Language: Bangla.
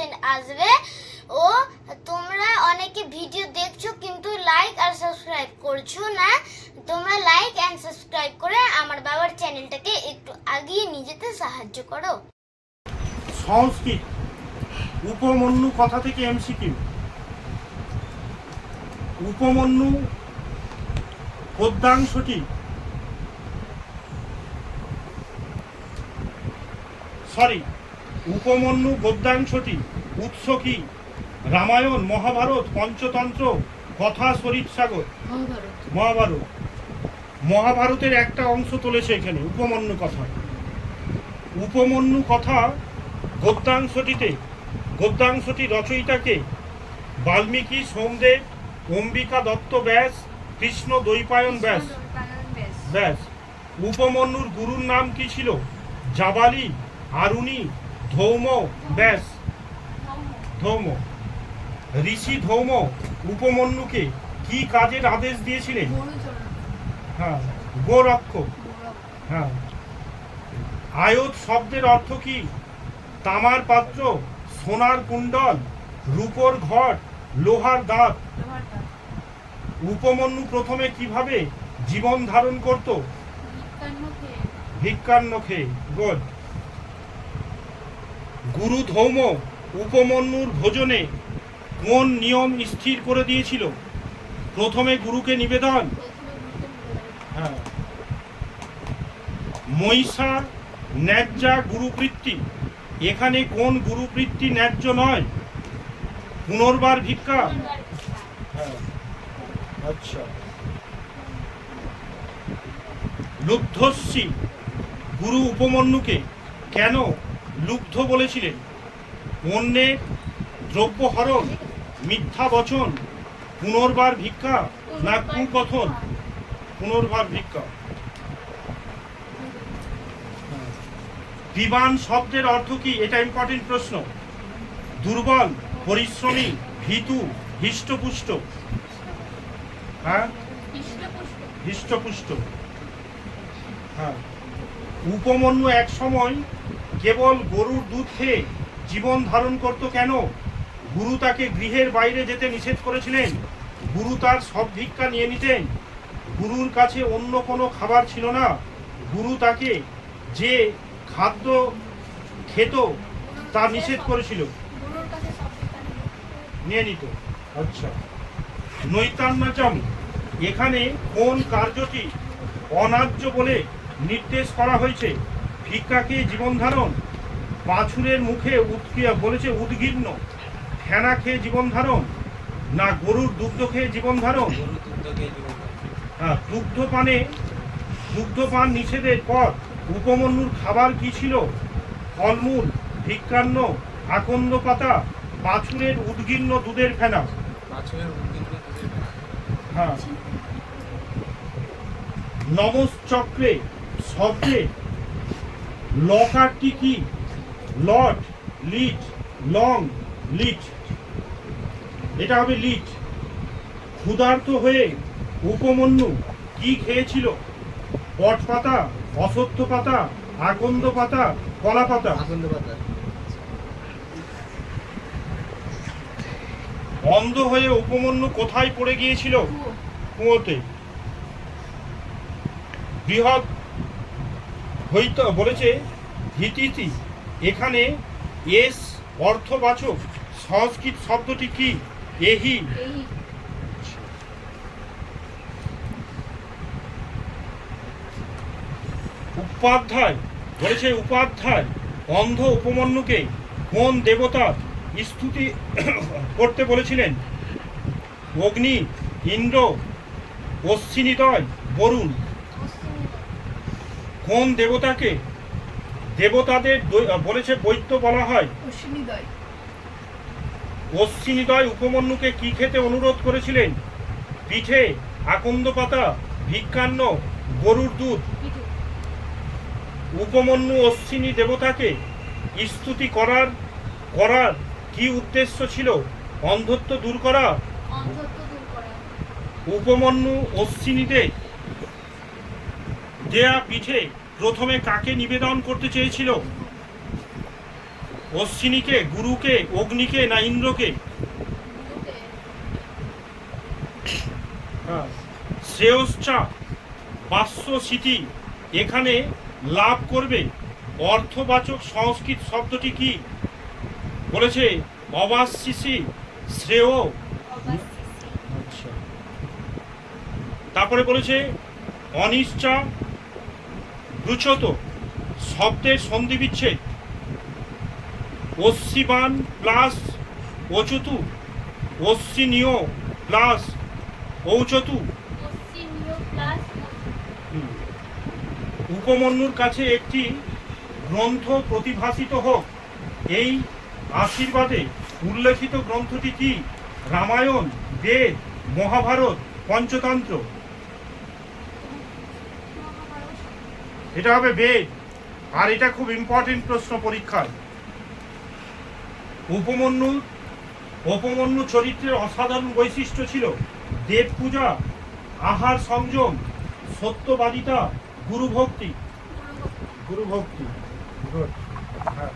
নোটিফিকেশন আসবে। ও তোমরা অনেকে ভিডিও দেখছো কিন্তু লাইক আর সাবস্ক্রাইব করছো না। তোমরা লাইক এন্ড সাবস্ক্রাইব করে আমার বাবার চ্যানেলটাকে একটু এগিয়ে নিয়ে যেতে সাহায্য করো। সংস্কৃত উপমন্যু কথা থেকে এমসিকিউ। উপমন্যু পদ্যাংশটি উপমন্যু গদ্যাংশটি উৎস কি? রামায়ণ, মহাভারত, পঞ্চতন্ত্র, কথা শরীরসাগর। মহাভারত। মহাভারতের একটা অংশ তুলেছে এখানে উপমন্যু কথা। উপমন্যু কথা গদ্যাংশটি রচয়িতাকে বাল্মীকি, সোমদেব, অম্বিকা দত্ত ব্যাস, কৃষ্ণ দ্বৈপায়ন ব্যাস। উপমন্যুর গুরুর নাম কি ছিল? জাবালি, আরুণি, ধৌম ব্যাস। ধৌম। ঋষি ধৌম উপমন্যুকে কি কাজের আদেশ দিয়েছিলেন? হ্যাঁ, গোরক্ষক। হ্যাঁ। আয়ত শব্দের অর্থ কি? তামার পাত্র, সোনার কুণ্ডল, রূপোর ঘট, লোহার দাঁত। উপমন্যু প্রথমে কিভাবে জীবন ধারণ করত? ভিক্ষান্ন খেয়ে। গুড। গুরু ধৌম উপমন্যুর ভোজনে কোন নিয়ম স্থির করে দিয়েছিল? প্রথমে গুরুকে নিবেদন। হ্যাঁ। মহিষা ন্যায্যা গুরুবৃত্তি, এখানে কোন গুরুবৃত্তি ন্যায্য নয়? পুনর্বার ভিক্ষা। হ্যাঁ। আচ্ছা। লুব্ধশ্রী গুরু উপমন্যুকে কেন লুব্ধ বলেছিলেন? অন্যের দ্রব্যহরণ, মিথ্যা বচন, পুনর্বার ভিক্ষা না কুকথন? পুনর্বার ভিক্ষা। বিবান শব্দের অর্থ কি? এটা ইম্পর্টেন্ট প্রশ্ন। দুর্বল, পরিশ্রমী, ভীতু, হৃষ্টপুষ্ট। হ্যাঁ, হৃষ্টপুষ্ট। হ্যাঁ। উপমন্যু এক সময় কেবল গরুর দুধ খেয়ে জীবন ধারণ করত কেন? গুরু তাকে গৃহের বাইরে যেতে নিষেধ করেছিলেন। গুরু তার সব ভিক্ষা নিয়ে নিতেন। গুরুর কাছে অন্য কোনো খাবার ছিল না। গুরু তাকে যে খাদ্য খেত তা নিষেধ করেছিল, নিয়ে নিত। আচ্ছা। নৈতান্যাচম, এখানে কোন কার্যটি অন্যায্য বলে নির্দেশ করা হয়েছে? ভিক্ষা খেয়ে জীবন ধারণ, বাছুরের মুখে বলেছে উদ্গীর্ণ, ফেনা খেয়ে জীবন ধারণ না গরুর দুগ্ধ খেয়ে জীবন ধারণ? হ্যাঁ। দুগ্ধপান নিষেধের পর উপমন্যুর খাবার কি ছিল? ফলমূল, ভিক্ষান্ন, আকন্দ পাতা, বাছুরের উদ্গীর্ণ দুধের ফেনা। হ্যাঁ। নমশ্চক্রে শব্দে লকারটি কি? লট, লিট, লং, লিট। এটা হবে লিট। ক্ষুধার্ত হয়ে উপমন্যু কি খেয়েছিল? পট পাতা, অশ্বত্থ পাতা, আকন্দ পাতা, কলা পাতা। অন্ধ হয়ে উপমন্যু কোথায় পড়ে গিয়েছিল? কুয়োতে। বৃহৎ হইত বলেছে হিতিতি, এখানে এস অর্থবাচক সংস্কৃত শব্দটি কি? এহি। উপাধ্যায় বলেছে উপাধ্যায় অন্ধ উপমন্যুকে কোন দেবতা স্তুতি করতে বলেছিলেন? অগ্নি, ইন্দ্র, অশ্বিনীদয়, বরুণ। কোন দেবতাকে দেবতাদের বলেছে বৈদ্য বলা হয়? অশ্বিনীদয় উপমন্যুকে কি খেতে অনুরোধ করেছিলেন? পিঠে, আকন্দ পাতা, ভিক্ষান্ন, গরুর দুধ। উপমন্যু অশ্বিনী দেবতাকে স্তুতি করার কি উদ্দেশ্য ছিল? অন্ধত্ব দূর করা। উপমন্যু অশ্বিনীদের দেয়া পিঠে প্রথমে কাকে নিবেদন করতে চেয়েছিল? অশ্বিনীকে, গুরুকে, অগ্নিকে না ইন্দ্রকে? হ্যাঁ। শ্রেয়শ্চা বাস্য স্মৃতি এখানে লাভ করবে অর্থবাচক সংস্কৃত শব্দটি কি? বলেছে অবাশিসি, শ্রেয়। আচ্ছা, তারপরে বলেছে অনিশ্চা রুচত শব্দের সন্ধি বিচ্ছেদ অশ্বিবান প্লাস অচতু, অশ্বিনীয় প্লাস ঔচতু। উপমন্যুর কাছে একটি গ্রন্থ প্রতিভাসিত হোক, এই আশীর্বাদে উল্লেখিত গ্রন্থটি কি? রামায়ণ, বেদ, মহাভারত, পঞ্চতন্ত্র? এটা হবে বেদ। আর এটা খুব ইম্পর্টেন্ট প্রশ্ন পরীক্ষায়। উপমন্যু চরিত্রের অসাধারণ বৈশিষ্ট্য ছিল দেব পূজা, আহার সংযম, সত্যবাদিতা, গুরুভক্তি। গুরুভক্তি, গুড। হ্যাঁ।